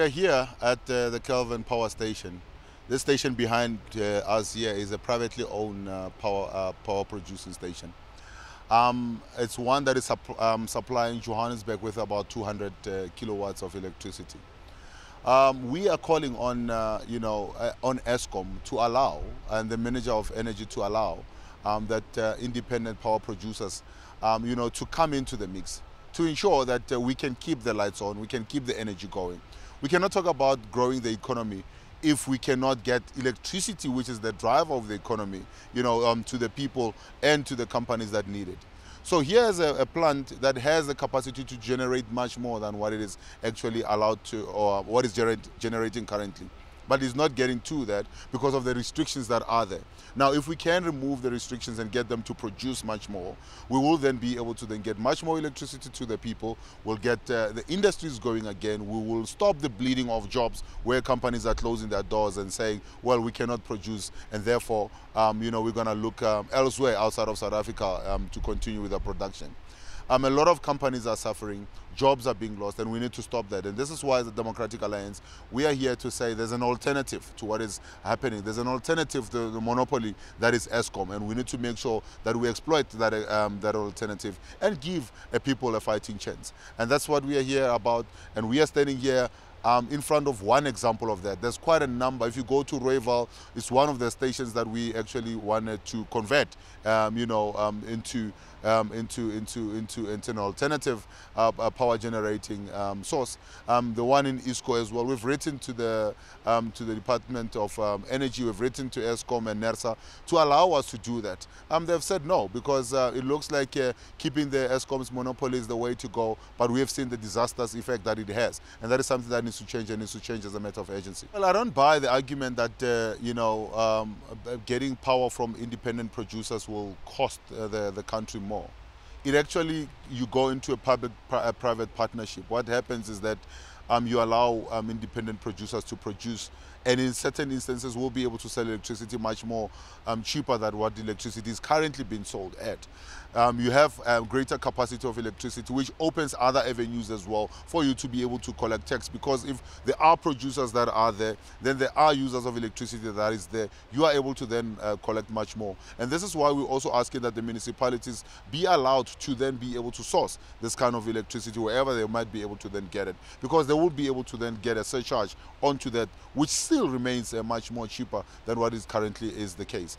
are here at the Kelvin Power Station. This station behind us here is a privately owned power producing station. It's one that is supplying Johannesburg with about 200 kilowatts of electricity. We are calling on, on Eskom to allow, and the Manager of Energy to allow that independent power producers, to come into the mix, to ensure that we can keep the lights on, we can keep the energy going. We cannot talk about growing the economy if we cannot get electricity, which is the driver of the economy, to the people and to the companies that need it. So here's a plant that has the capacity to generate much more than what it is actually allowed to, or what is generating currently. But it's not getting to that because of the restrictions that are there. Now, if we can remove the restrictions and get them to produce much more, we will then be able to then get much more electricity to the people. We'll get the industries going again. We will stop the bleeding of jobs where companies are closing their doors and saying, well, we cannot produce, and therefore, we're going to look elsewhere outside of South Africa to continue with our production. A lot of companies are suffering, jobs are being lost, and we need to stop that. And this is why, as the Democratic Alliance, we are here to say there's an alternative to what is happening. There's an alternative to the monopoly that is Eskom, and we need to make sure that we exploit that, that alternative and give people a fighting chance. And that's what we are here about, and we are standing here in front of one example of that. There's quite a number. If you go to Rooiwal, it's one of the stations that we actually wanted to convert, into an alternative power generating source. The one in ISCO as well. We've written to the Department of Energy. We've written to Eskom and NERSA to allow us to do that. They've said no because it looks like keeping the Eskom's monopoly is the way to go. But we have seen the disastrous effect that it has, and that is something that needs to change and needs to change as a matter of urgency. Well, I don't buy the argument that getting power from independent producers will cost the country more. It actually, you go into a public-private partnership. What happens is that you allow independent producers to produce, and in certain instances we'll be able to sell electricity much more cheaper than what the electricity is currently being sold at. You have greater capacity of electricity, which opens other avenues as well for you to be able to collect tax, because if there are producers that are there, then there are users of electricity that is there. You are able to then collect much more. And this is why we're also asking that the municipalities be allowed to then be able to source this kind of electricity wherever they might be able to then get it, because they will be able to then get a surcharge onto that, which still remains much more cheaper than what is currently is the case.